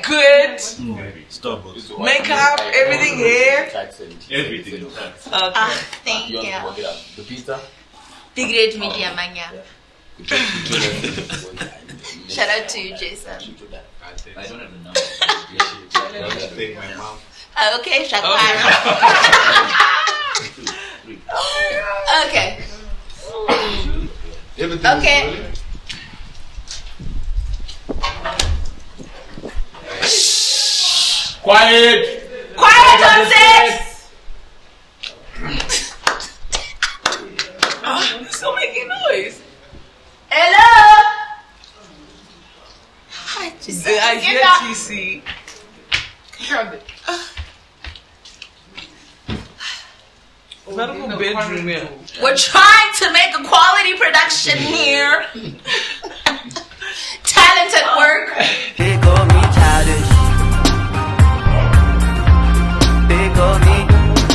good. Starbucks. Makeup, everything here. Everything. Okay. Thank you. The pizza? Big red medium, manya. Shout out to you, Jason. I don't even know. Thank my mom. Okay, Shakwa. Okay. Okay. Quiet! Quiet on set! Still making noise. Hello? I hear TC. Medical bedroom here. We're trying to make a quality production here. Talented work. They call me childish. They call me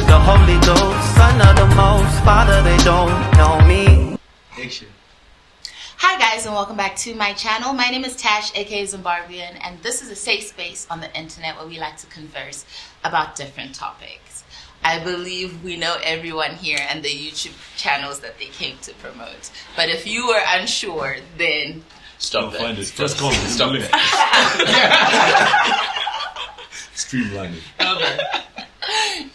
the Holy Ghost, son of the Most Father. They don't know me. Action. Hi guys, and welcome back to my channel. My name is Tash, aka ZIMbarbieAN, and this is a safe space on the internet where we like to converse about different topics. I believe we know everyone here and the YouTube channels that they came to promote. But if you were unsure, then Stop that. Find it. Just call me. Stop it. Streamline it. Okay.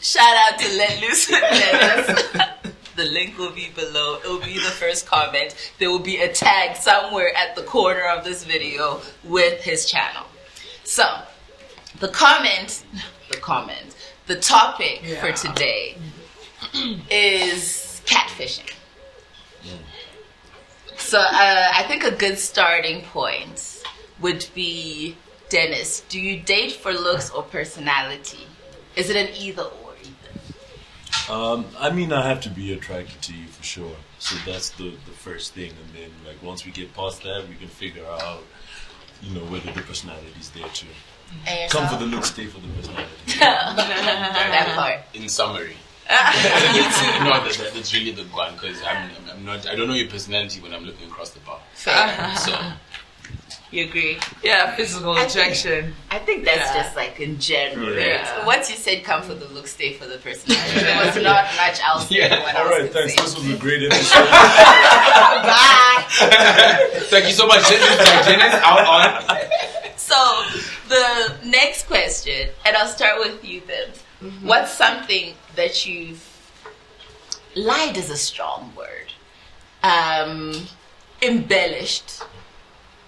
shout out to Let Loose. The link will be below. It will be the first comment. There will be a tag somewhere at the corner of this video with his channel. So, the topic for today is catfishing. So, I think a good starting point would be, Dennis, do you date for looks or personality? Is it an either or? I mean, I have to be attracted to you for sure. So that's the first thing, and then like once we get past that, we can figure out, whether the personality is there too. Come for the look, stay for the personality. That part. In summary. That's really the one, because I don't know your personality when I'm looking across the bar. Fair. So You agree? Yeah, physical attraction. I think that's just like in general. Yeah. So once you said come for the look, stay for the personality. There was not much else. Yeah. What All else right, could thanks. say. This was a great episode. Bye. thank you so much, Dennis. Out on. So the next question, and I'll start with you then. What's something that you've lied is a strong word, embellished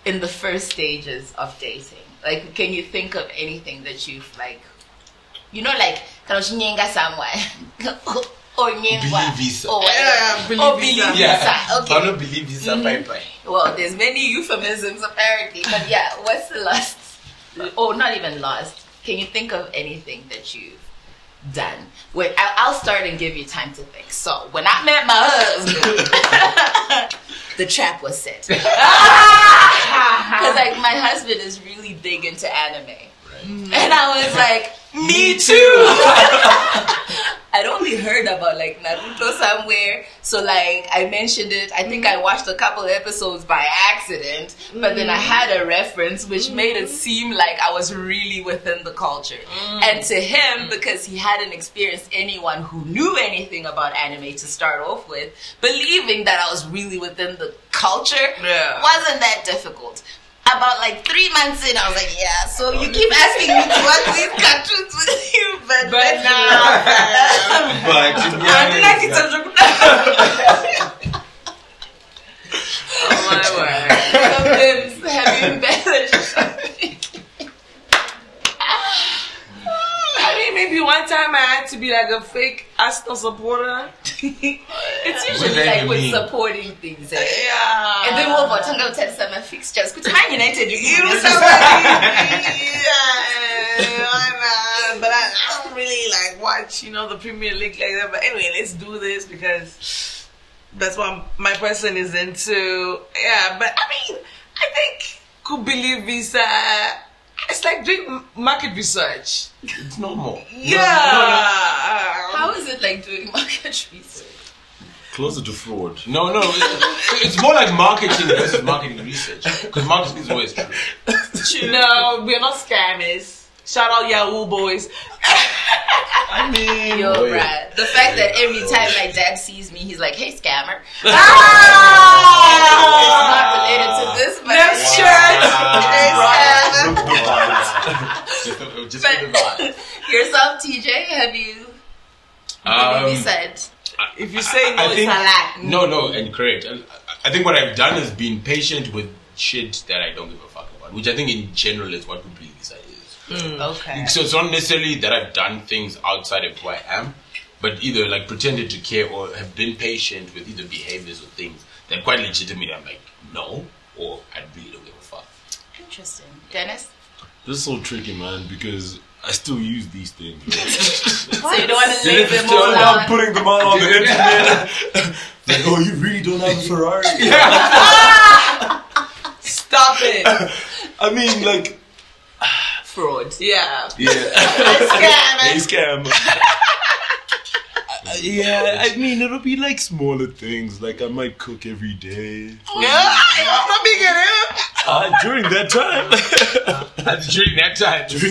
in the first stages of dating? Like, can you think of anything that you've like nyenga someone or nyengwa Visa. or Visa. Okay. I don't believe visa. Bye. Well, there's many euphemisms apparently, but yeah, what's the last? Oh, not even last. Can you think of anything that you've done? Wait, I'll start and give you time to think. So, when I met my husband, the trap was set. Because like my husband is really big into anime, Right. and I was like, me too. I'd only heard about like Naruto somewhere, so like I mentioned it. I think I watched a couple episodes by accident, but then I had a reference which made it seem like I was really within the culture. And to him, because he hadn't experienced anyone who knew anything about anime to start off with, believing that I was really within the culture wasn't that difficult. About like 3 months in, I was like, yeah, so you keep asking me to watch these cartoons with you, but now. But to be Oh my word. Sometimes have you embellished something? I mean, maybe one time I had to be like a fake Arsenal supporter. It's What usually does that like with mean? supporting things. Eh? Yeah. And then we'll go to tell some fixtures. Because Man United, You know somebody? But I don't really like watch, the Premier League like that. But anyway, let's do this because that's what my person is into. Yeah, but I mean, I think could believe visa. It's like doing market research. it's no more. Yeah. How is it like doing market research? Closer to fraud. No, it's more like marketing versus marketing research. Because marketing is always true. No, we're not scammers. Shout out Yahoo boys. I mean, Yo, bruh. The fact that every time my dad sees me, he's like, "Hey, scammer." It's not related to this, but Next shirt. Just for the vibe. yourself, TJ, have you said? If you say no, I it's think, a lie. No, and correct. I think what I've done is been patient with shit that I don't give a fuck about, which I think in general is what good visa is. Okay. So it's not necessarily that I've done things outside of who I am, but either like pretended to care or have been patient with either behaviors or things that quite legitimately I'm like, no, or I really don't give a fuck. Interesting. Dennis? this is so tricky, man, because I still use these things. So you don't want to leave them all I'm out? putting them out on the internet. Like, oh, you really don't have a Ferrari? Stop it. I mean, like, Fraud. Yeah. They scam. Yeah, I mean, it'll be like smaller things. Like, I might cook every day. During that time. During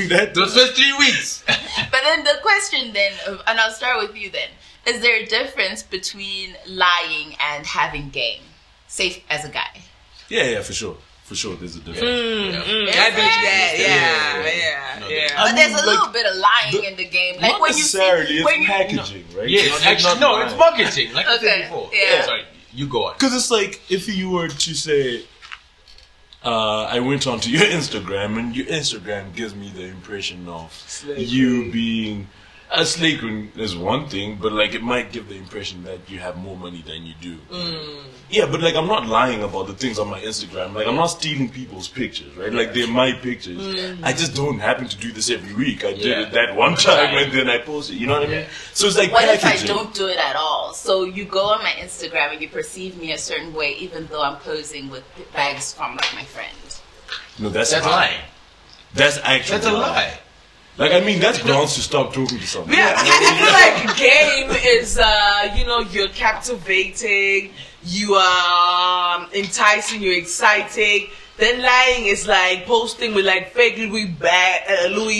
that Those first 3 weeks. But then the question then, and I'll start with you then, is there a difference between lying and having game? Safe as a guy. Yeah, for sure. For sure, there's a difference. I bet you that. Yeah. But there's a like, little bit of lying in the game. Like Not when you necessarily, see, it's when you, packaging, right? Yes, actually, no, it's marketing. Like I Okay, said before. yeah. Sorry, you go on. Because it's like, if you were to say, I went onto your Instagram, and your Instagram gives me the impression of you being a slave queen is one thing, but like it might give the impression that you have more money than you do. Yeah, but like I'm not lying about the things on my Instagram. Like I'm not stealing people's pictures, right? Like they're my pictures. I just don't happen to do this every week. I did it that one time and then I posted. You know what I mean? So it's like what if I packaging. don't do it at all? So you go on my Instagram and you perceive me a certain way, even though I'm posing with bags from like my friend. No, that's That's a lie. lying. That's actually That's a lie. Like I mean, that's grounds to stop talking to someone. Yeah, I feel like game is, you're captivating, you are enticing, you're exciting. Then lying is like posting with like fake Louis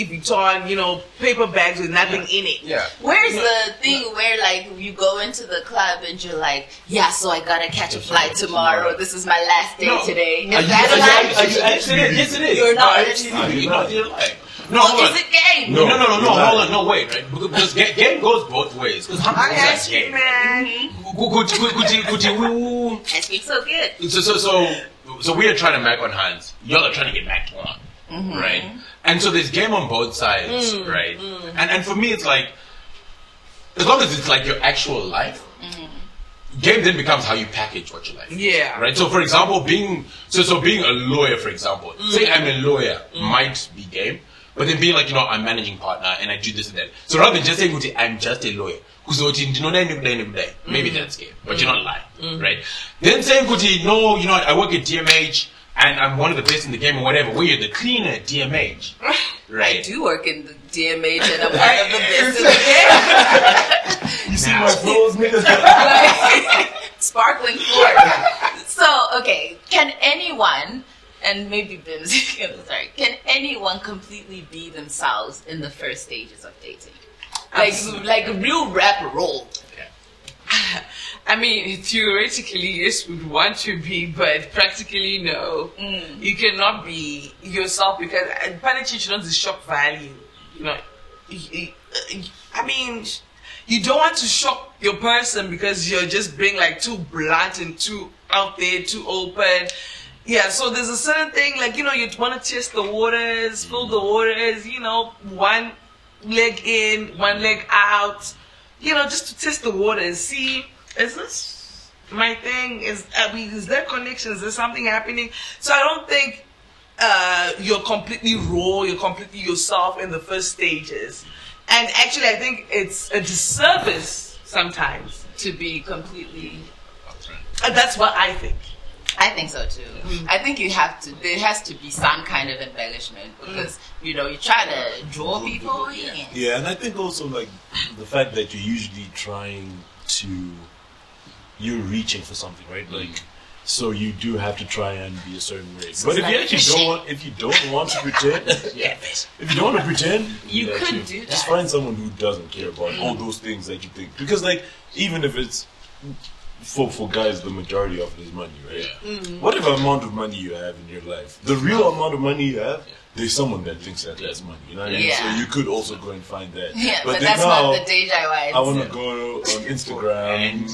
Vuitton, paper bags with nothing in it. Yeah. Where's the thing where like you go into the club and you're like, yeah, so I gotta catch a flight tomorrow. This is my last day today. Is that a lie? Yes, it is. You're not. You're lying. No, Well, hold on. is it game? No, hold on, no, wait, right? Because game goes both ways. Because how I is asked that you, game? man. Asking so good. So we are trying to mac on hands. Y'all are trying to get macked on, right? And so there's game on both sides, right? And for me, it's like, as long as it's like your actual life, game then becomes how you package what you like. Yeah. Right. So for example, being a lawyer, for example, say I'm a lawyer, might be game. But then being like, I'm managing partner and I do this and that. So rather than just saying, I'm just a lawyer. Maybe that's game, but you're not lying, right? Then saying, no, I work at DMH and I'm one of the best in the game or whatever. Where you're the cleaner at DMH, right? I do work in the DMH and I'm one of the best in the game. You see my clothes, nigga? Sparkling floor. So, okay, can anyone, and maybe Bim's, sorry, can anyone completely be themselves in the first stages of dating? Like a real rap role. I mean, theoretically, yes, we'd want to be, but practically, no. You cannot be yourself because Panichi not the shock value. I mean, you don't want to shock your person because you're just being like too blunt and too out there, too open. Yeah, so there's a certain thing like, you want to test the waters, feel the waters, one leg in, one leg out, just to test the waters. See, is this my thing? Is there connection? Is there something happening? So I don't think you're completely raw, you're completely yourself in the first stages. And actually, I think it's a disservice sometimes To be completely... That's what I think. I think so too. I think there has to be some kind of embellishment because, you try to draw people in. Yeah, and I think also like the fact that you're usually trying to you're reaching for something, right? Like, so you do have to try and be a certain way. But if you actually don't want to pretend, if you don't want to pretend, you could do that. Just find someone who doesn't care about all those things that you think. Because like, even if it's for guys, the majority of it is money, right? Whatever amount of money you have in your life, the real amount of money you have, there's someone that thinks that that's money. You know what I mean? So you could also go and find that. Yeah, but that's not the deja vu. I want to go on Instagram and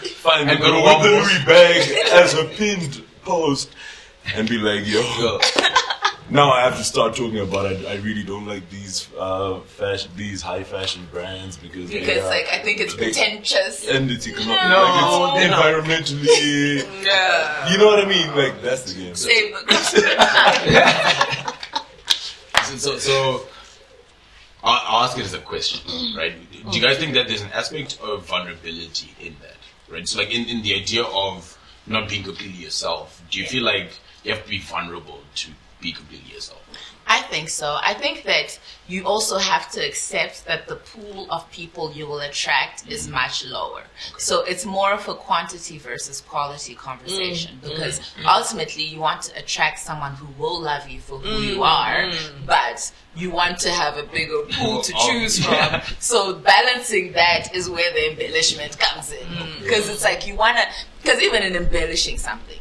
find the girl with the Louis bag as a pinned post and be like, yo. Now I have to start talking about I really don't like these these high fashion brands because like I think it's pretentious and it's economic, like it's environmentally. You know what I mean? Like that's the game. Save the So I'll ask it as a question, right? Do you guys think that there's an aspect of vulnerability in that, right? So like in the idea of not being completely yourself, do you feel like you have to be vulnerable to be completely yourself? I think so. I think that you also have to accept that the pool of people you will attract is much lower. So it's more of a quantity versus quality conversation because ultimately you want to attract someone who will love you for who you are, but you want to have a bigger pool to choose from. So balancing that is where the embellishment comes in. Because it's like you want to, because even in embellishing something,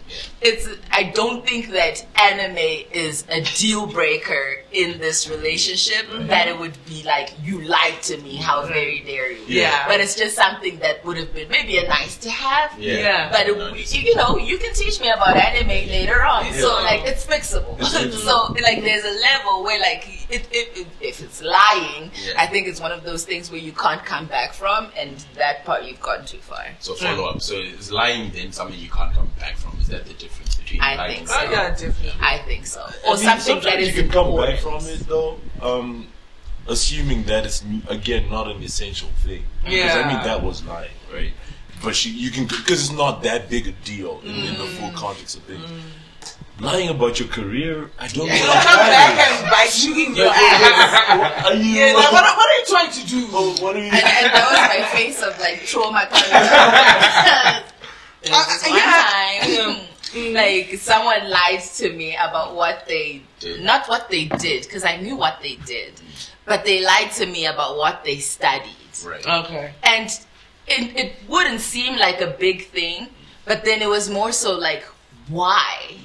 I don't think that anime is a deal breaker in this relationship, that it would be like, you lied to me, how very dare you. But it's just something that would have been maybe a nice to have. But you can teach me about anime later on. So like it's fixable. So like there's a level where like if it's lying, I think it's one of those things where you can't come back from, and that part you've gone too far. So follow up. So is lying then something you can't come back from? Is that the difference between lying think and so. lying? I think so. Or something that is you can come important. back from it though. Assuming that it's again not an essential thing. Because I mean that was lying, right? But you can, because it's not that big a deal in the full context of things. Lying about your career, I don't know. Come back and bite you in your ass. What are you? What are you trying to do? What are you? And that was my face of like trauma. There was this one time, like someone lied to me about what they did, not what they did, because I knew what they did, but they lied to me about what they studied. Right. Okay. And it wouldn't seem like a big thing, but then it was more so like, why?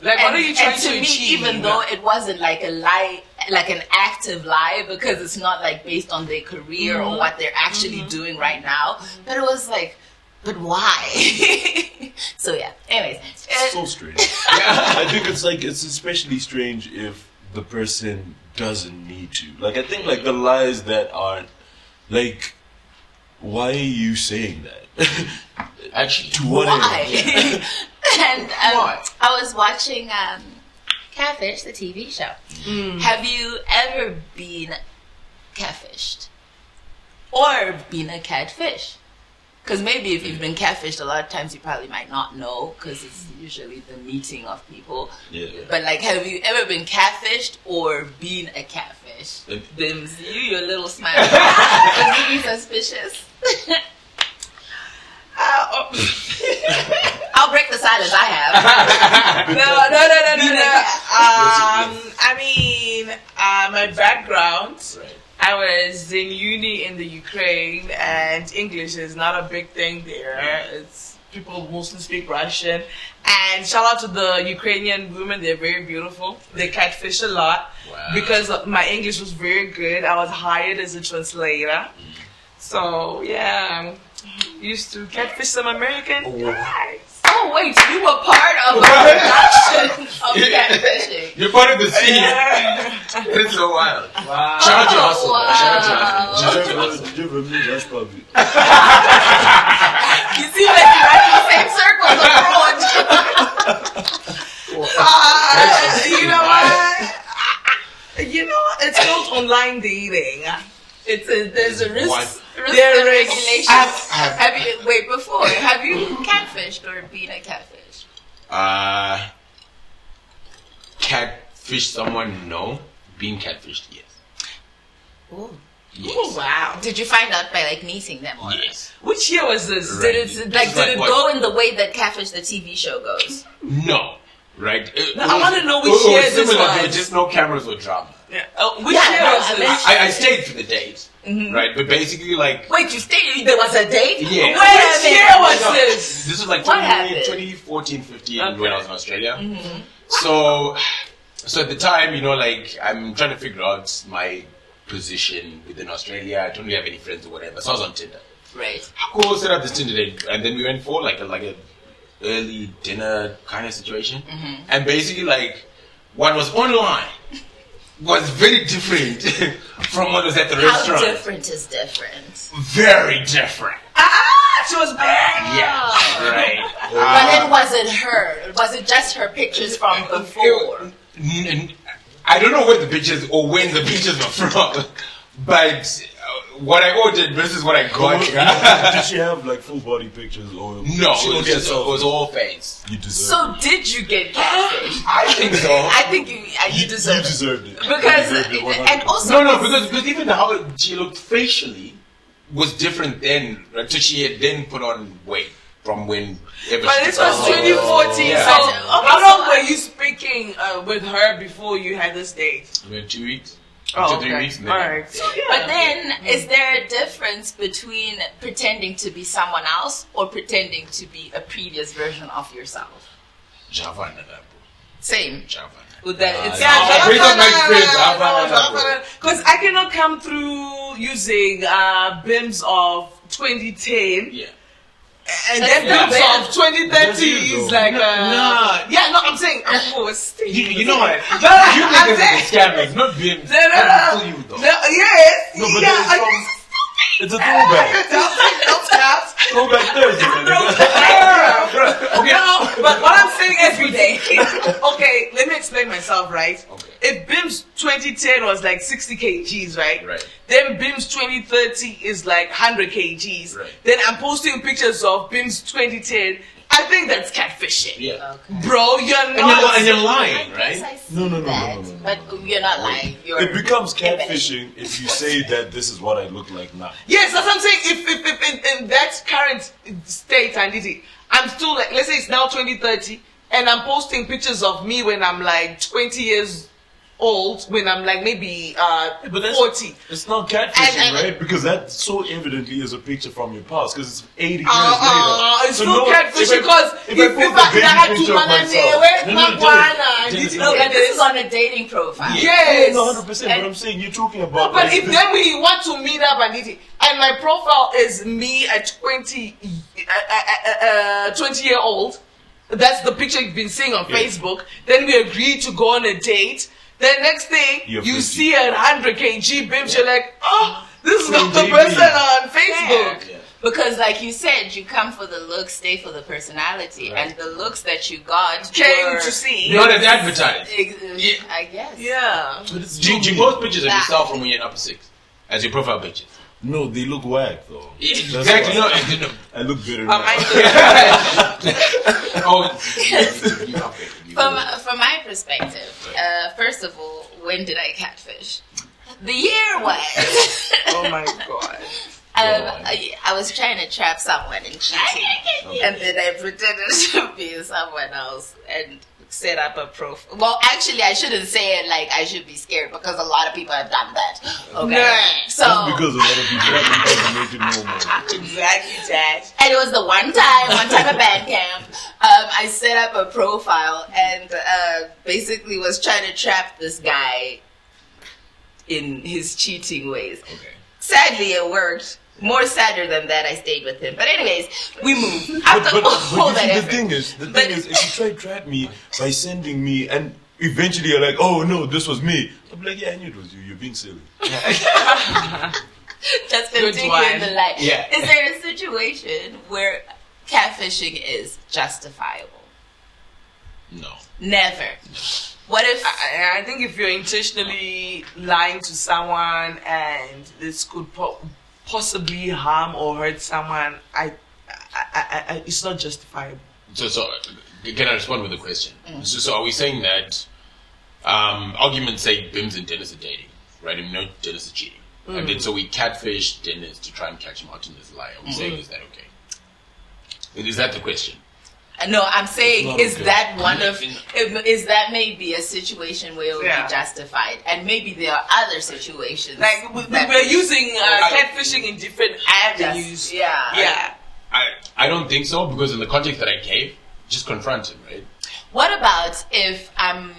Like, what are you trying to me, achieve? even though it wasn't like a lie, like an active lie, because it's not like based on their career or what they're actually doing right now, but it was like, but why? So yeah. Anyways, so strange. I think it's especially strange if the person doesn't need to. Like I think like the lies that aren't like, why are you saying that? Actually, to what end? And I was watching Catfish, the TV show. Have you ever been catfished? Or been a catfish? Because maybe if you've been catfished, a lot of times you probably might not know, because it's usually the meeting of people. But like, have you ever been catfished or been a catfish? Bims, your little smile. Was you be suspicious? I'll break the silence. I have. No. I mean, my background. Right. I was in uni in the Ukraine, and English is not a big thing there. It's people mostly speak Russian. And shout out to the Ukrainian women; they're very beautiful. They catfish a lot because my English was very good. I was hired as a translator, so yeah, I'm used to catfish some American guys. Oh wait, you were part of a production of catfishing. You're part of the scene. It's so wild. Wow. Shout out to Hustle. Wow. Shout out to Hustle. Did you ever meet Rush Puppy? You see, like you're running the same circles abroad. You know what? It's called online dating. There's a risk. There is. Regulations. Have you catfished or been a catfish? Catfish someone? No. Being catfished, yes. Ooh. Yes. Oh, wow. Did you find out by like meeting them? Or Yes. Which year was this? Right. Did it What? go in the way that Catfish the TV show goes? No. Right? I want to know which year this similar, was. there were just no cameras or drama. Yeah. Which Yeah, year no, was I this? meant- I stayed for the date. Right? But basically, like... Wait, you stayed? There was a date? Yeah. Wait a Which minute. year was No, this? This was like What happened? 2014, 15 Okay. when I was in Australia. So at the time, like, I'm trying to figure out my position within Australia. I don't really have any friends or whatever. So I was on Tinder. Right. Cool, set up this Tinder date, and then we went for like a early dinner kind of situation. And basically, like, what was online was very different from what was at the How restaurant. different is different? Very different. She was bad. Yeah, right. But then was it her? Was it just her pictures from before? I don't know where the pictures or when the pictures were from, but what I ordered versus what I got. Did she have like full body pictures or No, she it only had was selfies? all face. You deserve So did you get catfish? I think so. I think you you deserve it. deserved it. Because, You deserved it 100%. and also... No, because even how she looked facially was different then. Right? So she had then put on weight from when. But this was 2014, Yeah. so Okay, how so long were you speaking with her before you had this date? We had 2 weeks. Oh, 2 3 okay. weeks. And All then right. But then, is there a difference between pretending to be someone else or pretending to be a previous version of yourself? Javana, Same. Javana. With that, it's Yeah, based on my experience, because I cannot come through using BIMs of 2010 Yeah. and That's then not BIMs bad. of 2030 is like Nah. yeah, no, I'm saying You know what? No, You I'm niggas are saying scammers, not BIMs. no, Not you though. no, yes, No, but yeah, it's a throwback. don't stop. Throwback Thursday. Okay. No, but what I'm saying is every day. okay, let me explain myself, right? Okay. If BIMS 2010 was like 60 kgs, right? Right. Then BIMS 2030 is like 100 kgs. Right. Then I'm posting pictures of BIMS 2010. I think that's catfishing. Yeah. Bro, you're And not. you're lying, I guess right? I see No. that, but you're not lying. You're It becomes embellishing. catfishing if you say that this is what I look like now. Yes, that's what I'm saying. If in that current state, I'm still like, let's say it's now 2030, and I'm posting pictures of me when I'm like 20 years old, when I'm like maybe But that's- 40. It's not catfishing, And- right? Because that so evidently is a picture from your past. Because it's 80 years It's later. still catfishing because if I had to manage where's my guana? No, but this is on a dating profile. Yes. No, 100%. But I'm saying you're talking about. But like, if this- then we want to meet up and eat it, and my profile is me at 20 year old, that's the picture you've been seeing on Yeah. Facebook, then we agree to go on a date, then next thing You're you 50. see a 100 kg BIM, you're like, oh, this is not the JB. person on Facebook. Yeah. Because, like you said, you come for the looks, stay for the personality, Right. and the looks that you got Came were, to see. Not as advertised. I guess. Yeah. But it's Do you post pictures of yourself from when you're in upper 6 as your profile pictures? No, they look whack though. Exactly. why. No, I look better Am now. From my perspective, first of all, when did I catfish? The year was. Oh my God. I was trying to trap someone in cheating, and then I pretended to be someone else and set up a profile. Well, actually, I shouldn't say it like I should be scared because a lot of people have done that. Okay, Nah. so Just because a lot of people have to make it normal. Exactly that. and it was the one time at band camp, I set up a profile and basically was trying to trap this guy in his cheating ways. Okay. Sadly, it worked. More sadder than that, I stayed with him. But anyways, we moved. But, After but all you that see, the effort. thing is, But- if you try to trap me by sending me, and eventually you're like, oh no, this was me. I'm like, yeah, I knew it was you. You're being silly. Just Good continue one. in the light. Yeah. Is there a situation where catfishing is justifiable? No. Never. What if I think if you're intentionally lying to someone and this could possibly harm or hurt someone, I it's not justifiable. So can I respond with a question? So are we saying that arguments say BIMs and Dennis are dating, right? And no, Dennis is cheating, And then so we catfish Dennis to try and catch him out in his lie. Are we saying, is that okay? Is that the question? No, I'm saying, is okay. that one of, is that maybe a situation where it would be justified? And maybe there are other situations. Like, we're using catfishing in different avenues. Yeah. I don't think so, because in the context that I gave, just confront him, right? What about if I'm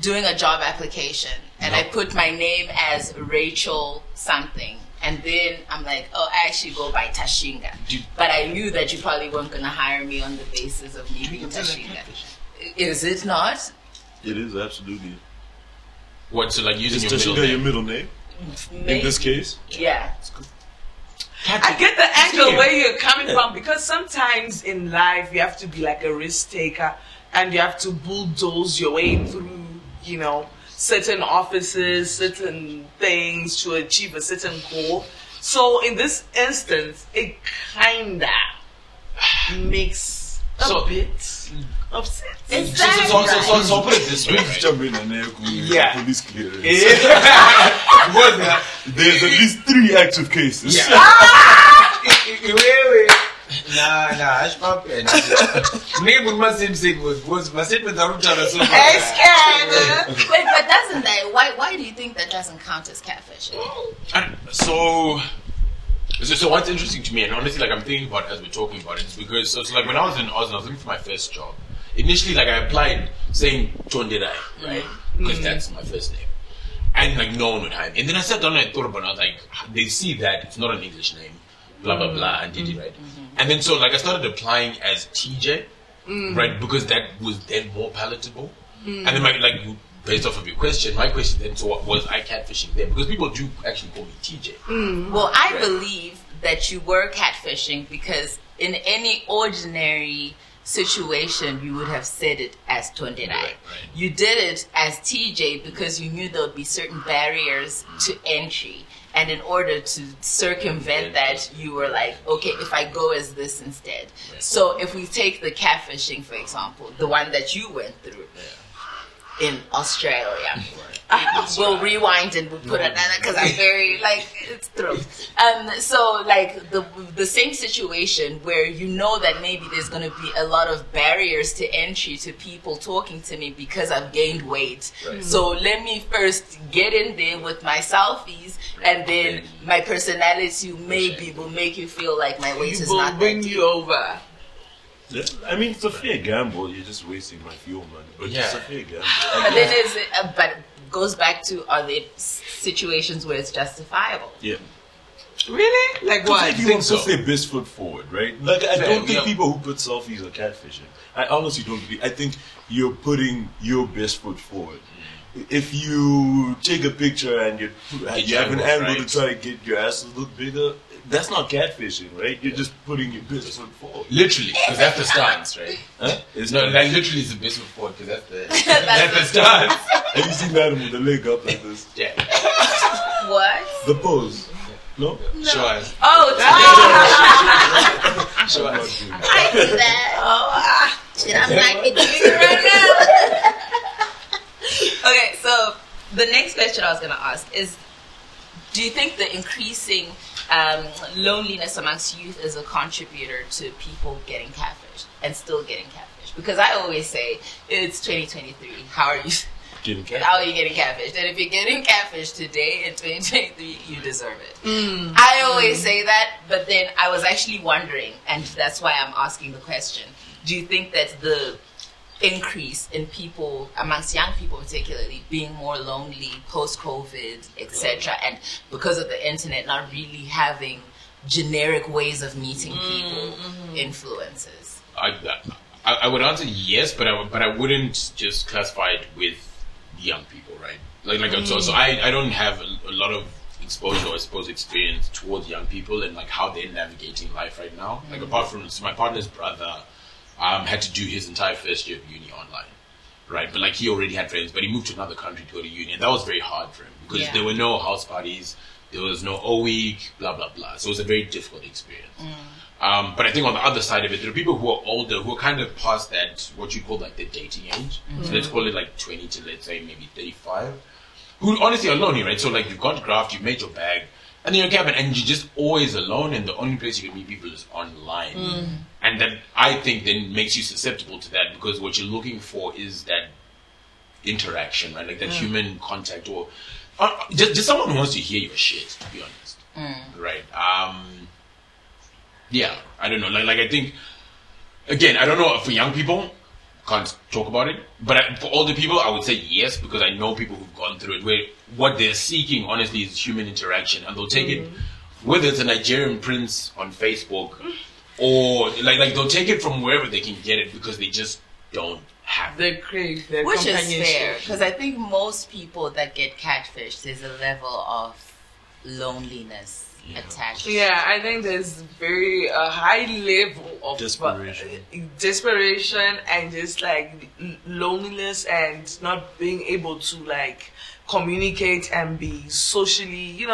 doing a job application and I put my name as Rachel something, and then I'm like, oh, I actually go by Tashinga. But I knew that you probably weren't going to hire me on the basis of me being Tashinga. Is it not? It is, absolutely. What, so like using Is your Tashinga middle your name? middle name? Maybe. In this case? Yeah. I get the angle where you're coming from, because sometimes in life you have to be like a risk taker and you have to bulldoze your way through, you know, certain offices, certain things to achieve a certain goal. So in this instance, it kinda makes a bit of sense. Is that So I'll put it this way, Please right? jump in and Yeah. police clearance. What's that? There's at least 3 active cases. Nah, acho uma pena. Nem por mais sempre was mas sempre da ruta da sua. Wait, but doesn't that, why do you think that doesn't count as catfishing? So what's interesting to me, and honestly, like I'm thinking about as we're talking about it, is because so like when I was in Oz and I was looking for my first job, initially like I applied saying Tonderai, right? Because that's my first name. And like no one would hire me. And then I sat down and I thought about it, I was like, they see that it's not an English name, blah blah blah, and did it right. And then so like I started applying as TJ, right? Because that was then more palatable. And then based off of your question, my question then was I catfishing them? Because people do actually call me TJ. Well, I believe that you were catfishing because in any ordinary situation, you would have said it as Tonderai. Right. You did it as TJ because you knew there would be certain barriers to entry. And in order to circumvent that, you were like, okay, if I go as this instead. Right. So if we take the catfishing, for example, the one that you went through in Australia, we'll rewind and we'll put another, because I'm very, it's through. So, the same situation where you know that maybe there's going to be a lot of barriers to entry to people talking to me because I've gained weight. Right. So let me first get in there with my selfies, and then my personality maybe will make you feel like my weight is not that bring deep. you over. Yeah, I mean, it's a fair gamble. You're just wasting my fuel money. But it's a fair gamble. But then but it goes back to, are there situations where it's justifiable? Yeah. Really? Like what? I think so. Put their best foot forward, right? Like, I don't think people who put selfies are catfishing. I honestly don't believe. I think you're putting your best foot forward. If you take a picture and you have an angle to try to get your ass to look bigger, that's not catfishing, right? You're just putting your best foot forward. Literally, because that's the stance, right? Huh? That literally is the best foot forward, because that's the stance. Have you seen Madam with the leg up like this? Yeah. What? The pose. No? Show us. Oh, Show us. I see that. Shit, I'm like it right now. Okay, so the next question I was going to ask is, do you think the increasing loneliness amongst youth is a contributor to people getting catfished and still getting catfished? Because I always say, it's 2023. How are you getting catfished? And if you're getting catfished today in 2023, you deserve it. I always say that, but then I was actually wondering, and that's why I'm asking the question, do you think that the increase in people, amongst young people particularly, being more lonely post-COVID, etc., and because of the internet not really having generic ways of meeting people, influences? I would answer yes, but I wouldn't just classify it with young people, right? So I don't have a lot of exposure or I suppose experience towards young people and like how they're navigating life right now. Like apart from my partner's brother had to do his entire first year of uni online, right? But like he already had friends, but he moved to another country to go to uni, and that was very hard for him because there were no house parties, there was no O-week, blah blah blah. So it was a very difficult experience. But I think on the other side of it, there are people who are older who are kind of past that what you call like the dating age. So let's call it like 20 to let's say maybe 35. who honestly are lonely, right? So like you've got graft, you've made your bag, and then you're in cabin, and you're just always alone, and the only place you can meet people is online. And that, I think, then makes you susceptible to that, because what you're looking for is that interaction, right? Like that human contact, or just someone who wants to hear your shit, to be honest. Right? Yeah, I don't know. Like I think, again, I don't know for young people, can't talk about it, but for older people, I would say yes, because I know people who've gone through it, where what they're seeking, honestly, is human interaction, and they'll take it, whether it's a Nigerian prince on Facebook, or like they'll take it from wherever they can get it, because they just don't have They crave their Which is companionship. fair, because I think most people that get catfished, there's a level of loneliness attached. Yeah, I think there's a high level of desperation and just like loneliness and not being able to like communicate and be socially,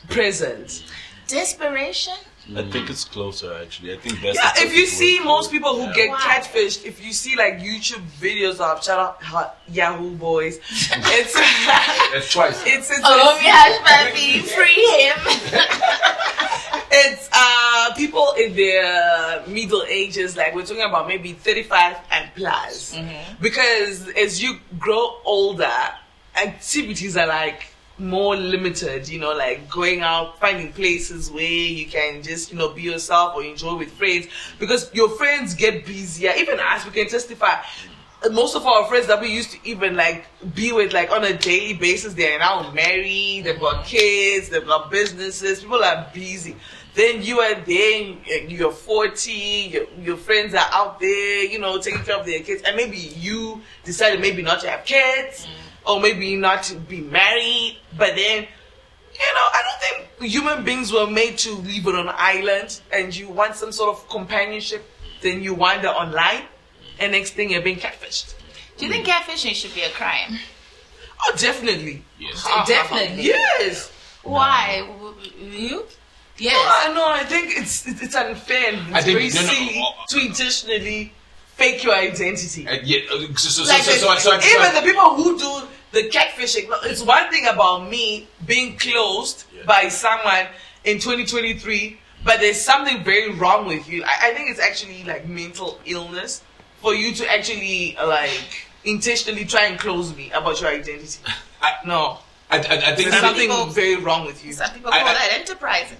present. Desperation? I think it's closer, actually. I think that's Yeah, the if you perfect see word most for it. people who Yeah. get Why? catfished, if you see like YouTube videos of shout out Yahoo boys, it's That's twice. it's Oh, me hush puppy, free him. it's people in their middle ages, like we're talking about maybe 35 and plus, because as you grow older, activities are like more limited, like going out, finding places where you can just, be yourself or enjoy with friends, because your friends get busier. Even us, we can testify. Most of our friends that we used to even like be with like on a daily basis, they are now married, they've got kids, they've got businesses, people are busy. Then you are there, you're 40, your friends are out there, taking care of their kids, and maybe you decided maybe not to have kids, or maybe not to be married, but then, I don't think human beings were made to live on an island, and you want some sort of companionship, then you wander online, and next thing you're being catfished. Do you think catfishing should be a crime? Oh, definitely. Yes. Definitely. Yes. Why? You? Yes. No, I think it's unfair and I it's think- very no, no, silly to intentionally fake your identity. Yeah, so Even the people who do the catfishing, it's one thing about me being closed by someone in 2023, but there's something very wrong with you. I think it's actually like mental illness for you to actually like intentionally try and close me about your identity. No. I think There's something people- very wrong with you. Some people call that enterprising.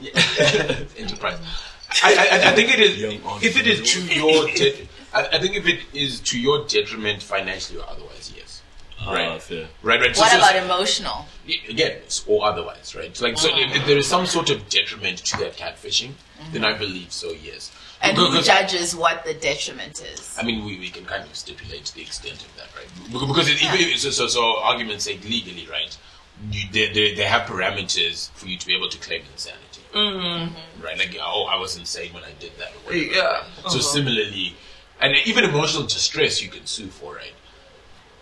enterprise. I think it is. Young If it is to your, I think if it is to your detriment financially or otherwise, yes. Right. Fair. Right. What about emotional? Again, or otherwise, right? So, so if there is some sort of detriment to that catfishing, then I believe so, yes. And who Because- judges what the detriment is? I mean, we can kind of stipulate the extent of that, right? Because so argument's sake, legally, right? They have parameters for you to be able to claim insanity, right? Like, I was insane when I did that, or whatever. Yeah. So similarly, and even emotional distress, you can sue for, right?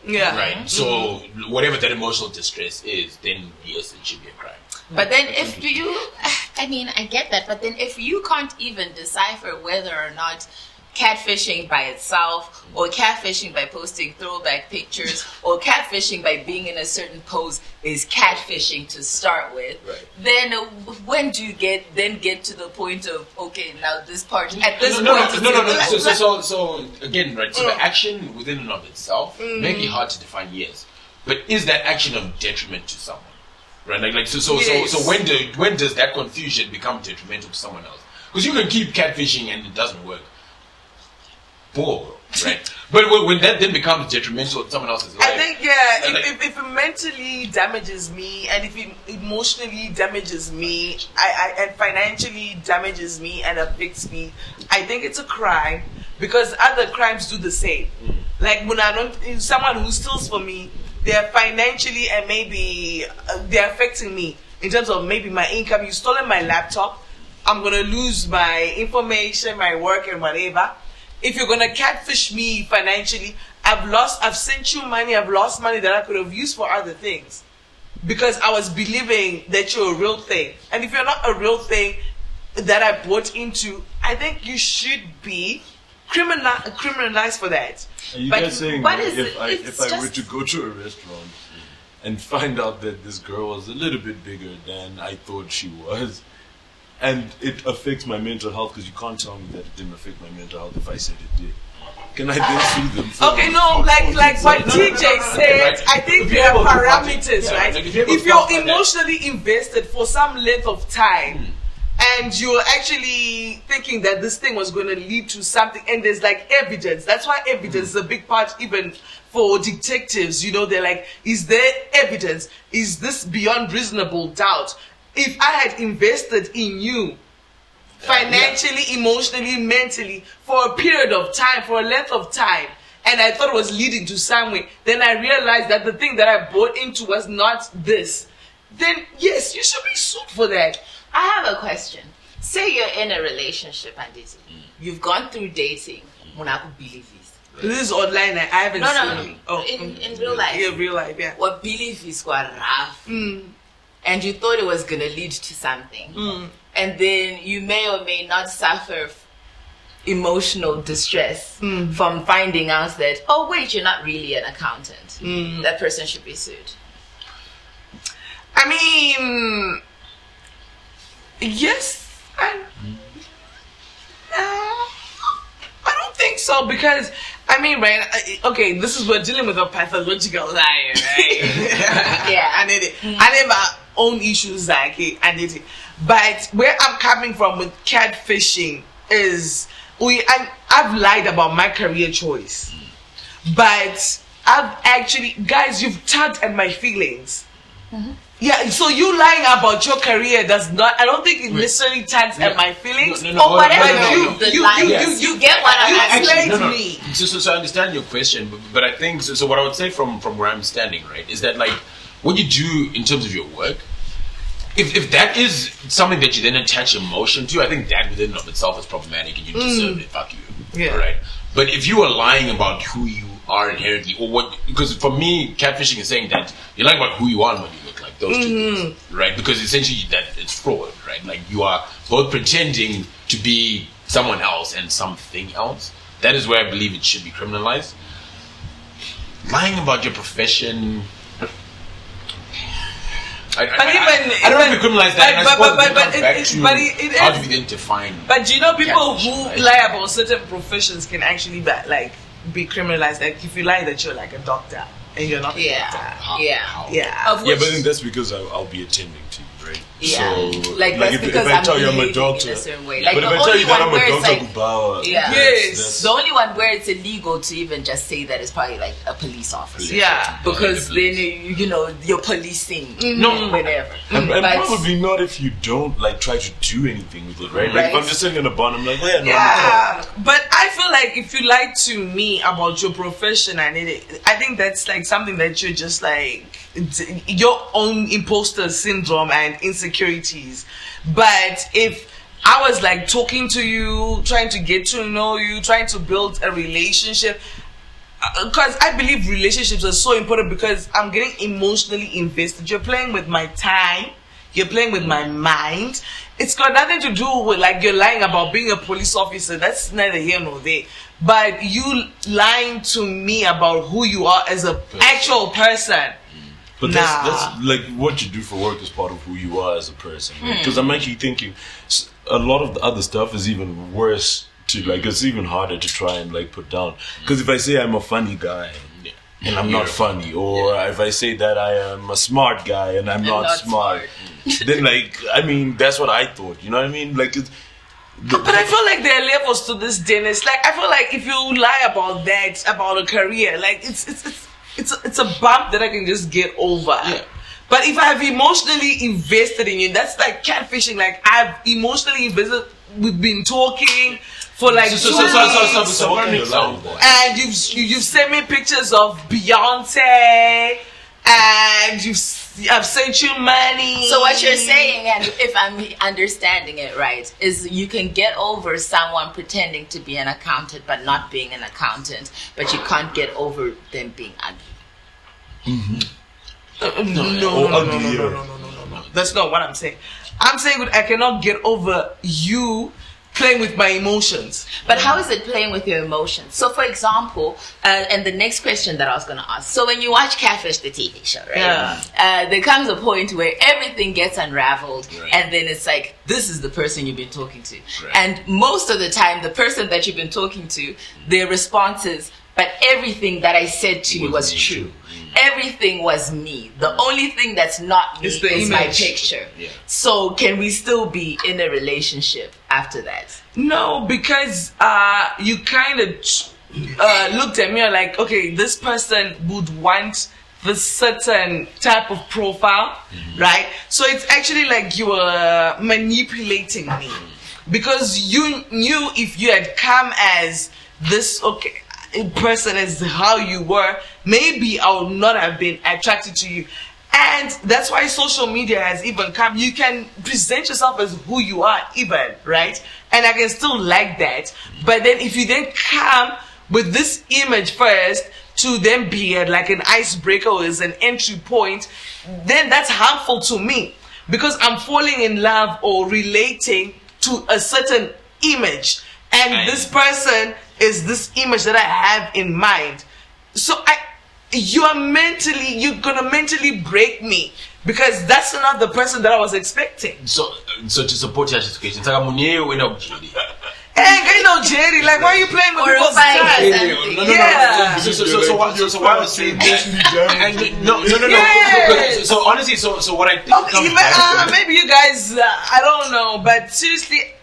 Yeah. Right. So whatever that emotional distress is, then yes, it should be a crime. But then I get that, but then if you can't even decipher whether or not catfishing by itself, or catfishing by posting throwback pictures, or catfishing by being in a certain pose is catfishing to start with, Right. then when do you get to the point of, okay, now this part, at this No. point... So again, right? So the action within and of itself may be hard to define, yes, but is that action of detriment to someone, right? Yes. So when does that confusion become detrimental to someone else? Because you can keep catfishing and it doesn't work. Right? But when that then becomes detrimental to someone else's life, I think, if it mentally damages me, and if it emotionally damages me, and financially damages me and affects me, I think it's a crime, because other crimes do the same. Like when someone who steals from me, they're financially and maybe they're affecting me in terms of maybe my income. You've stolen my laptop, I'm gonna lose my information, my work, and whatever. If you're gonna catfish me financially, I've sent you money, I've lost money that I could have used for other things, because I was believing that you're a real thing. And if you're not a real thing that I bought into, I think you should be criminalized for that. Are you But guys saying what that is it? if I It's were just- to go to a restaurant and find out that this girl was a little bit bigger than I thought she was. And it affects my mental health because you can't tell me that it didn't affect my mental health if I said it did. Can I then sue them? Okay, no, like what TJ said, I think there are parameters, right? If you're emotionally invested for some length of time, and you're actually thinking that this thing was going to lead to something, and there's like evidence. That's why evidence is a big part, even for detectives. You know, they're like, is there evidence? Is this beyond reasonable doubt? If I had invested in you financially, emotionally, mentally, for a period of time, for a length of time, and I thought it was leading to somewhere, then I realized that the thing that I bought into was not this, then yes, you should be sued for that. I have a question. Say you're in a relationship and you've gone through dating. This is online. I haven't seen it. Oh, in real life. Yeah, real life, yeah. What belief is quite rough. And you thought it was going to lead to something. And then you may or may not suffer emotional distress from finding out that, oh wait, you're not really an accountant. That person should be sued. I mean, yes. I don't think so, because I mean, right? Okay, this is, we're dealing with a pathological liar, right? Yeah, I need it. I need my own issues, like I need it. But where I'm coming from with catfishing is I've lied about my career choice, but I've actually, guys, you've tugged at my feelings. Yeah, so you lying about your career does not, I don't think it necessarily tugs at my feelings. You get what I'm explained to me. So I understand your question, but I think, so what I would say from where I'm standing, right, is that like, what you do in terms of your work, if that is something that you then attach emotion to, I think that within and of itself is problematic and you deserve it, fuck you. Yeah. Right? But if you are lying about who you are inherently, or what, because for me, catfishing is saying that you're lying about who you are and what you look like, those two things, right? Because essentially that it's fraud, right? Like you are both pretending to be someone else and something else. That is where I believe it should be criminalized. Lying about your profession, I don't know if we criminalize that. How do we then define? But you know, people who lie about certain professions can actually be criminalized. Like if you lie that you're like a doctor and you're not a doctor. But I think that's because I'll be attending to you, right? Yeah. So, like that's because if I tell you I'm a doctor, in a certain way. Like but if I tell you that I'm a doctor, yes, the only one where it's illegal to even just say that is probably like a police officer. Yeah, because then you're policing. Whatever. And probably not if you don't like try to do anything with it, right? Like if I'm just sitting in a bar, I'm like, but I feel like if you lie to me about your profession, I think that's like something that you're just like your own imposter syndrome and insecurities. But if I was like talking to you, trying to get to know you, trying to build a relationship, because I believe relationships are so important because I'm getting emotionally invested. You're playing with my time, you're playing with my mind. It's got nothing to do with like you're lying about being a police officer. That's neither here nor there. But you lying to me about who you are as an actual person. But that's like what you do for work is part of who you are as a person. Because I'm actually thinking a lot of the other stuff is even worse to like, it's even harder to try and like put down. Because if I say I'm a funny guy and I'm not funny, or if I say that I am a smart guy and I'm not smart, then like, I mean, that's what I thought, you know what I mean? Like it's, but I feel like there are levels to this, Dennis. Like I feel like if you lie about that, about a career, like it's a bump that I can just get over. Yeah. But if I've emotionally invested in you, that's like catfishing. Like I've emotionally invested. We've been talking for like 2 weeks, and you've sent me pictures of Beyonce, and I've sent you money. So what you're saying, and if I'm understanding it right, is you can get over someone pretending to be an accountant but not being an accountant, but you can't get over them being ugly. No. That's not what I'm saying. I'm saying I cannot get over you playing with my emotions. But how is it playing with your emotions? So, for example, and the next question that I was going to ask. So, when you watch Catfish, the TV show, right? There comes a point where everything gets unraveled, and then it's like, this is the person you've been talking to. And most of the time, the person that you've been talking to, their response is, but everything that I said to you was true. Everything was me. The only thing that's not me is my picture. So can we still be in a relationship after that? No, because you kind of looked at me and like, okay, this person would want this certain type of profile, right? So it's actually like you were manipulating me, because you knew if you had come as this, okay, person as how you were, maybe I would not have been attracted to you. And that's why social media has even come. You can present yourself as who you are even, right? And I can still like that. But then if you then come with this image first to then be like an icebreaker or as an entry point, then that's harmful to me, because I'm falling in love or relating to a certain image. And this person is this image that I have in mind. So you're gonna mentally break me, because that's not the person that I was expecting. So to support your question, Hey, no, Jerry, like, why are you playing with people's time? So what I was saying, no. Yes. So honestly, so what I think. Okay, maybe you guys, I don't know, but seriously,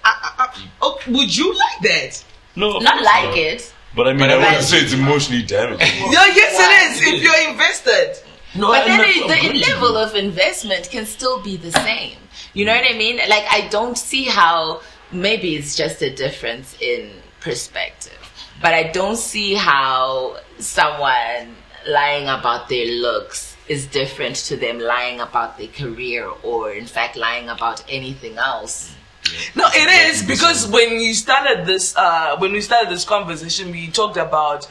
would you like that? No, Not like it. But I mean, I wouldn't say it's emotionally damaging. Yes, it is. If you're invested. No, but then the level of investment can still be the same. You know what I mean? Like, I don't see how. Maybe it's just a difference in perspective, but I don't see how someone lying about their looks is different to them lying about their career, or in fact lying about anything else. No, it is, because when we started this conversation, we talked about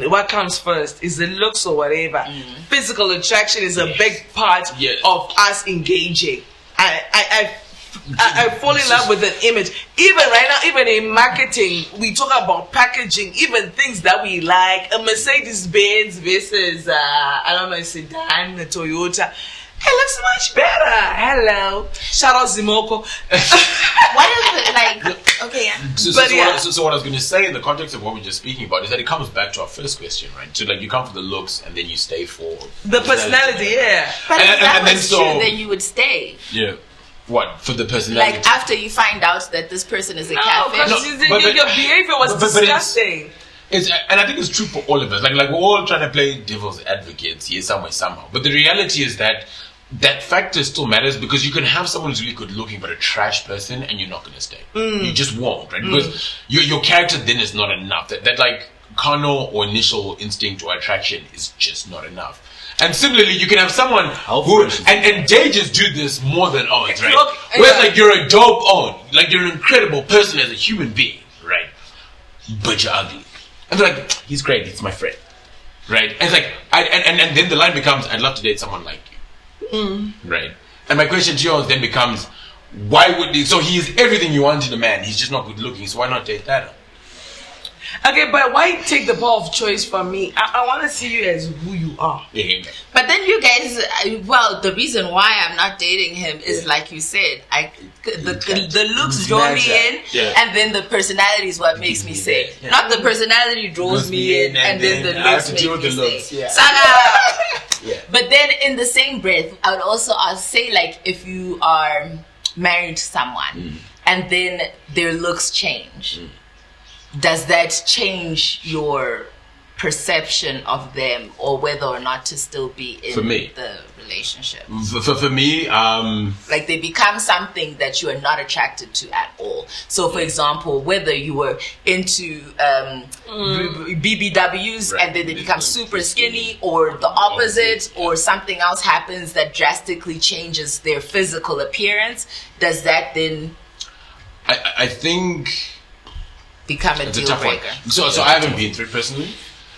what comes first, is the looks or whatever. Physical attraction is a big part of us engaging. I fall in love with an image. Even right now, even in marketing, we talk about packaging, even things that we like. A Mercedes-Benz versus, I don't know, a sedan, a Toyota. It looks much better. Hello. Shout out Zimoko. What is it like? Okay. So what I was going to say in the context of what we're just speaking about is that it comes back to our first question, right? So like, you come for the looks and then you stay for the personality, yeah. But if that was true, then you would stay. Yeah. What, for the personality? Like, after you find out that this person is a catfish? Your behavior was disgusting. And I think it's true for all of us. Like we're all trying to play devil's advocates here somewhere, somehow. But the reality is that factor still matters, because you can have someone who's really good looking but a trash person and you're not going to stay. You just won't, right? Because your character then is not enough. That like carnal or initial instinct or attraction is just not enough. And similarly, you can have someone who, and they just do this more than others, right? Whereas like, you're a dope like you're an incredible person as a human being, right? But you're ugly. And they're like, he's great, he's my friend, right? And it's like, and then the line becomes, I'd love to date someone like you, right? And my question to you then becomes, why would he? So he is everything you want in a man. He's just not good looking. So why not date that? Okay, but why take the power of choice from me? I want to see you as who you are. Yeah. But then you guys, well, the reason why I'm not dating him is like you said, the looks draw me in, and then the personality is what makes me stay. Not the personality draws me in, and then the looks make me stay. But then in the same breath, I would also say, like, if you are married to someone and then their looks change, does that change your perception of them, or whether or not to still be in the relationship? For me, like, they become something that you are not attracted to at all. So, for example, whether you were into BBWs and then they become super skinny, or the opposite, or something else happens that drastically changes their physical appearance, does that then I think become a deal breaker? So I haven't been through it personally,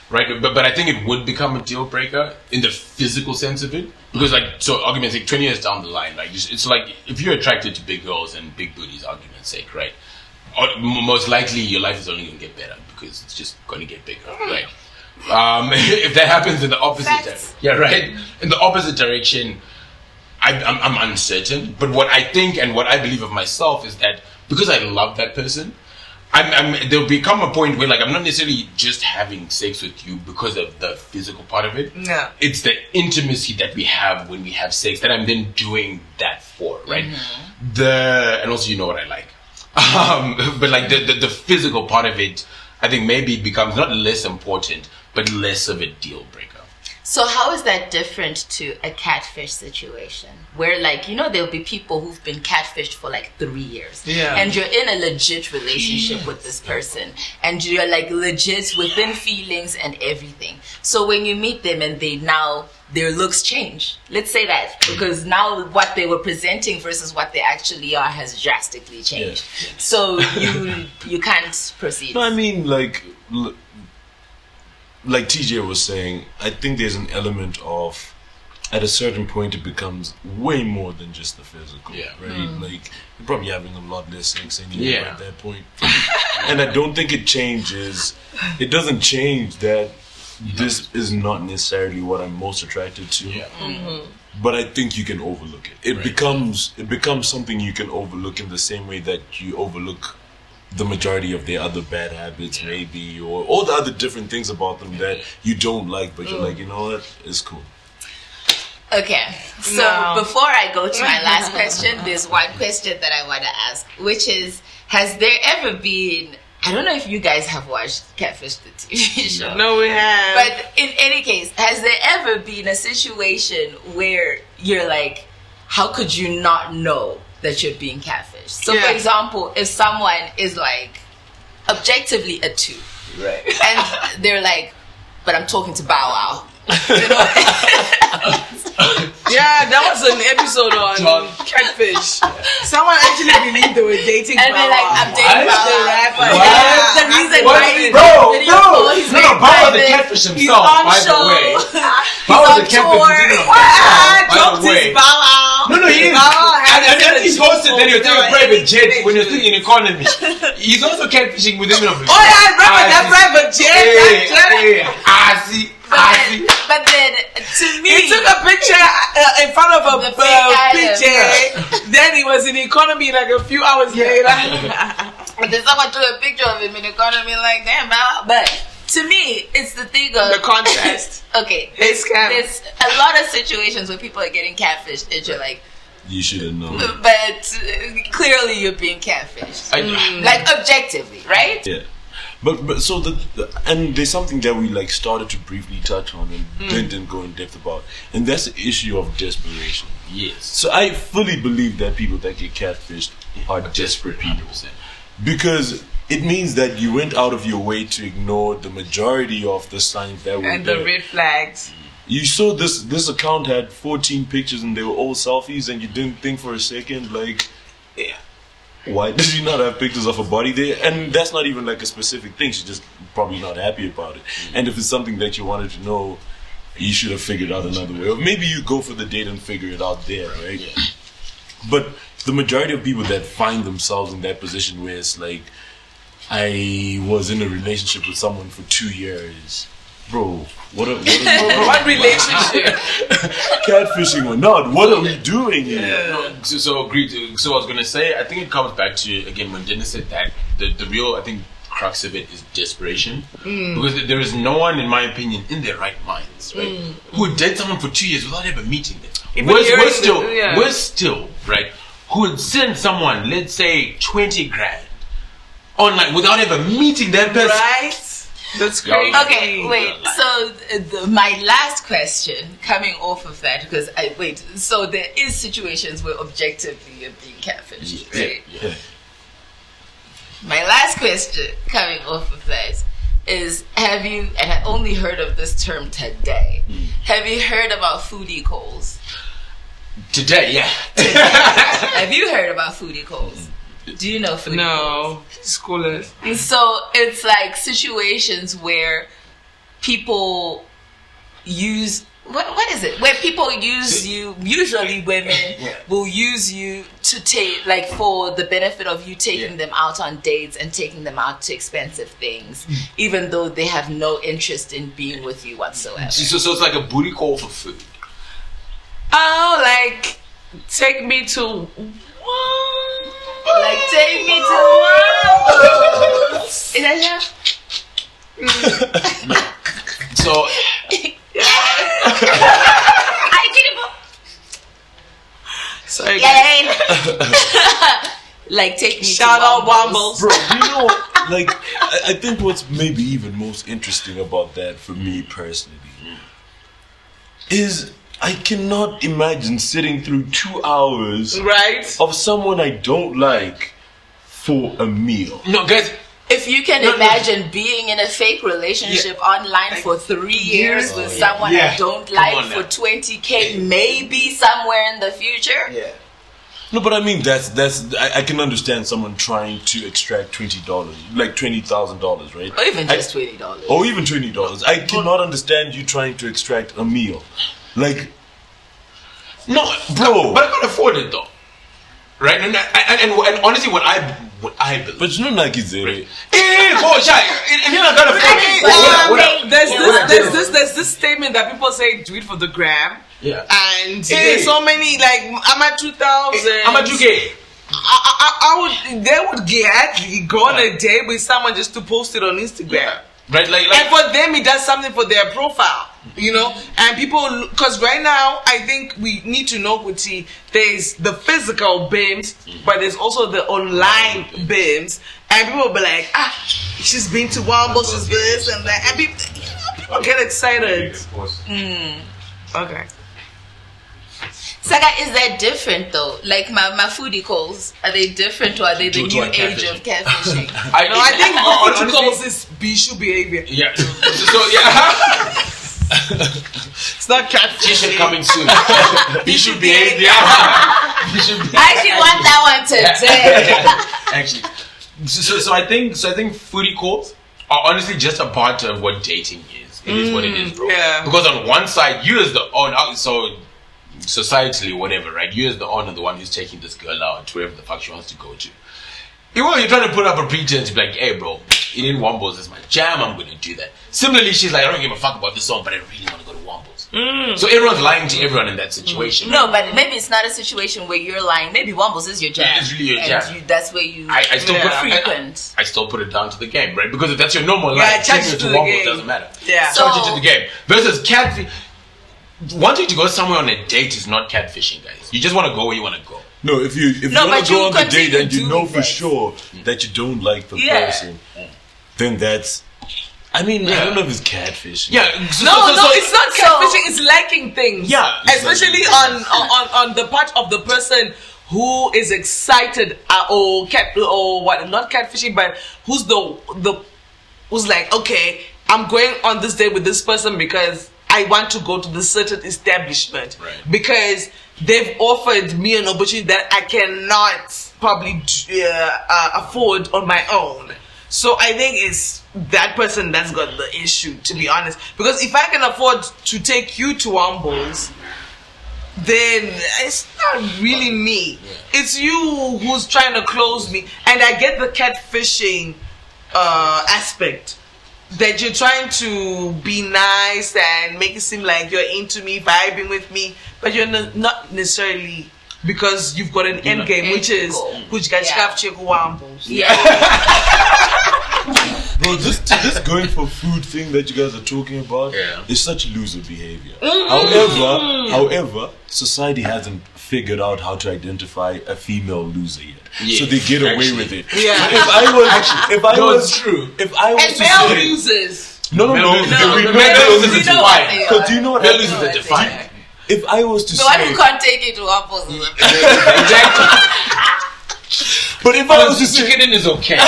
right? But I think it would become a deal breaker in the physical sense of it, because like, so arguments like 20 years down the line, like, it's like if you're attracted to big girls and big booties, argument, argument's sake, right? Or most likely, your life is only going to get better because it's just going to get bigger, right? If that happens in the opposite, in the opposite direction, I'm uncertain. But what I think and what I believe of myself is that because I love that person, there'll become a point where like I'm not necessarily just having sex with you because of the physical part of it. No. It's the intimacy that we have when we have sex that I'm then doing that for, right? And also you know what I like. But like the physical part of it, I think maybe becomes not less important, but less of a deal breaker. So how is that different to a catfish situation? Where like, there'll be people who've been catfished for like 3 years. Yeah. And you're in a legit relationship with this person. And you're like legit within feelings and everything. So when you meet them and their looks change. Let's say that. Because now what they were presenting versus what they actually are has drastically changed. Yeah. So you can't proceed. No, I mean, like TJ was saying, I think there's an element of, at a certain point, it becomes way more than just the physical, right? Like, you're probably having a lot less sex anyway at that point. And I don't think it doesn't change that this is not necessarily what I'm most attracted to. Yeah. But I think you can overlook it. It becomes something you can overlook in the same way that you overlook the majority of their other bad habits, maybe, or all the other different things about them that you don't like, but you're like, you know what, it's cool. Okay, so before I go to my last question, there's one question that I want to ask, which is, has there ever been, I don't know if you guys have watched Catfish, the TV show. No, we have. But in any case, has there ever been a situation where you're like, how could you not know that you're being catfished? So for example, if someone is like objectively a 2, right, and they're like, but I'm talking to Bow Wow. Yeah, that was an episode on Catfish. Someone actually believed they were dating and they're like, I'm dating Bow Wow. the rapper. Yeah. The reason why he's Bow Wow the catfish himself, by the way. Bow Wow the catfish by the way. No, he is. And he's hosted, then you're taking a private jet when you're still in economy. He's also catfishing with him. Oh yeah, remember that private jet? But then, to me, he took a picture in front of a PJ. Then he was in economy like a few hours later. But then someone took a picture of him in economy, like, damn, but to me, it's the thing of the contrast. Okay, there's a lot of situations where people are getting catfished, and you're like, you should have known. But clearly, you're being catfished, like objectively, right? Yeah. But so and there's something that we like started to briefly touch on and then didn't go in depth about, and that's the issue of desperation. Yes. So I fully believe that people that get catfished are desperate people, because it means that you went out of your way to ignore the majority of the signs that were and there. the red flags. You saw this account had 14 pictures and they were all selfies, and you didn't think for a second like, why did you not have pictures of her body there? And that's not even like a specific thing. She's just probably not happy about it. And if it's something that you wanted to know, you should have figured out another way. Or maybe you go for the date and figure it out there, right? Yeah. But the majority of people that find themselves in that position where it's like, I was in a relationship with someone for 2 years. Bro, what relationship? Catfishing or not? What are we doing here? No, so agreed. So I was gonna say, I think it comes back to, again, when Dennis said that the real, I think, crux of it is desperation, because there is no one, in my opinion, in their right minds, right, who would date someone for 2 years without ever meeting them. We're still right, who would send someone, let's say, 20 grand online without ever meeting that person, right? That's crazy. Okay, wait. So my last question, coming off of that, because so there is situations where objectively you're being catfished, right? Yeah. My last question, coming off of that, is: have you? And I only heard of this term today. Have you heard about foodie calls? Today, yeah. Have you heard about foodie calls? Do you know foodie calls? No, schoolers. So it's like situations where people use what is it? Where people use you, usually women will use you to take, like, for the benefit of you taking them out on dates and taking them out to expensive things, even though they have no interest in being with you whatsoever. So it's like a booty call for food. Oh, like, take me to... Like, take me to Wambos. Is that So... Sorry, like, take me shout to out Wambos. Wambos. Bro, you know, like, I think what's maybe even most interesting about that for me personally is I cannot imagine sitting through 2 hours of someone I don't like for a meal. No, guys. If you can imagine being in a fake relationship online for 3 years with someone I don't like for 20K, maybe somewhere in the future. Yeah. No, but I mean I can understand someone trying to extract $20, like $20,000, right? Or even just $20. Or even $20. I cannot understand you trying to extract a meal, like. No, bro. But I can afford it though, right? And honestly, what I believe. But you know, like it's there. And you're not gonna afford it. There's this statement that people say, do it for the gram. Yeah. And there's so many, like, I'm at 2,000. I'm at 2K. They would go on a date with someone just to post it on Instagram. Yeah. Right, like, and for them, it does something for their profile, you know. And people, because right now, I think we need to know, Kuti, there's the physical BIMs, but there's also the online BIMs, and people will be like, she's been to Wambos, she's this and that, and people get excited. Okay. Saga, is that different though? Like my foodie calls, are they different or are they the new age of catfishing? I think foodie calls is Bishu behavior. Yeah. So yeah. It's not catfishing coming soon. Bishu behavior. I actually want that one today. Actually, so I think foodie calls are honestly just a part of what dating is. It is what it is, bro. Yeah. Because on one side, you as the owner, so societally, whatever, right? You as the owner, the one who's taking this girl out to wherever the fuck she wants to go to. You're trying to put up a pretense, be like, hey, bro, eating Wambos is my jam. I'm gonna do that. Similarly, she's like, I don't give a fuck about this song, but I really want to go to Wambos. So everyone's lying to everyone in that situation. No, but maybe it's not a situation where you're lying. Maybe Wambos is your jam. Yeah, it's really your jam. That's where you I still frequent. I still put it down to the game, right? Because if that's your normal life, charge taking it it to to the Wambos game. doesn't matter. Yeah. So- Charge it to the game. Versus catfish. Wanting to go somewhere on a date is not catfishing, guys. You just want to go where you want to go. No, if you No, want but to go you on the date continue and you know doing for that. sure that you don't like the Yeah. person, then that's. I mean, I don't know if it's catfishing. Yeah. It's not catfishing. It's liking things. Yeah. Especially on the part of the person who is excited or not catfishing, but who's who's like, okay, I'm going on this date with this person because I want to go to this certain establishment, Right. because they've offered me an opportunity that I cannot probably afford on my own. So I think it's that person that's got the issue, to be honest. Because if I can afford to take you to Wambos, then it's not really me. It's you who's trying to close me. And I get the catfishing aspect. That you're trying to be nice and make it seem like you're into me, vibing with me, but you're not necessarily, because you've got an end game, which is Wambos. Yeah. Bro, this going for food thing that you guys are talking about is such loser behavior. However, society hasn't figured out how to identify a female loser yet. Yeah, so they get away with it. Yeah. But if I was And to male say, losers. no, Male losers are defined. Because do you know what? Male losers are defined. If I was to The one say, who can't take it to Wambos. but if I was to say, Chicken in is okay.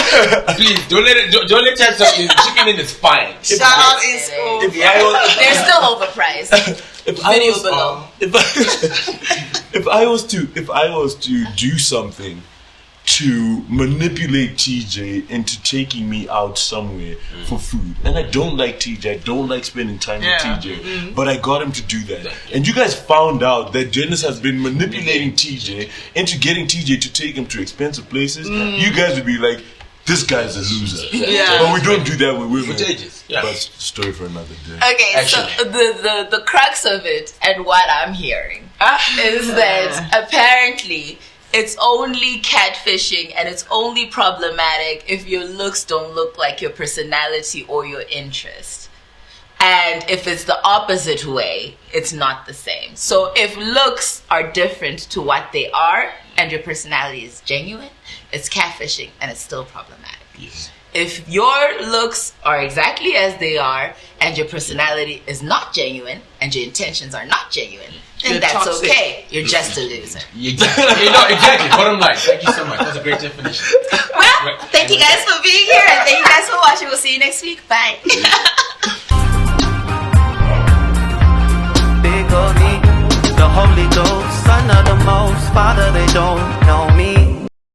Please don't let that something. Chicken in is fine. Shout out in school. if I was, They're still overpriced. if I Video was, below. if I was to do something to to manipulate TJ into taking me out somewhere for food. And I don't like TJ. I don't like spending time with TJ. But I got him to do that. And you guys found out that Dennis has been manipulating TJ into getting TJ to take him to expensive places. You guys would be like, this guy's a loser. But we don't do that with women. But story for another day. Okay, so the crux of it and what I'm hearing is that apparently it's only catfishing and it's only problematic if your looks don't look like your personality or your interest. And if it's the opposite way, it's not the same. So if looks are different to what they are and your personality is genuine, it's catfishing and it's still problematic. Yes. If your looks are exactly as they are and your personality is not genuine and your intentions are not genuine, then that's toxic. Okay. You're just a loser. Exactly. Exactly. Bottom line. Thank you so much. That's a great definition. Well, thank you guys for being here and thank you guys for watching. We'll see you next week. Bye.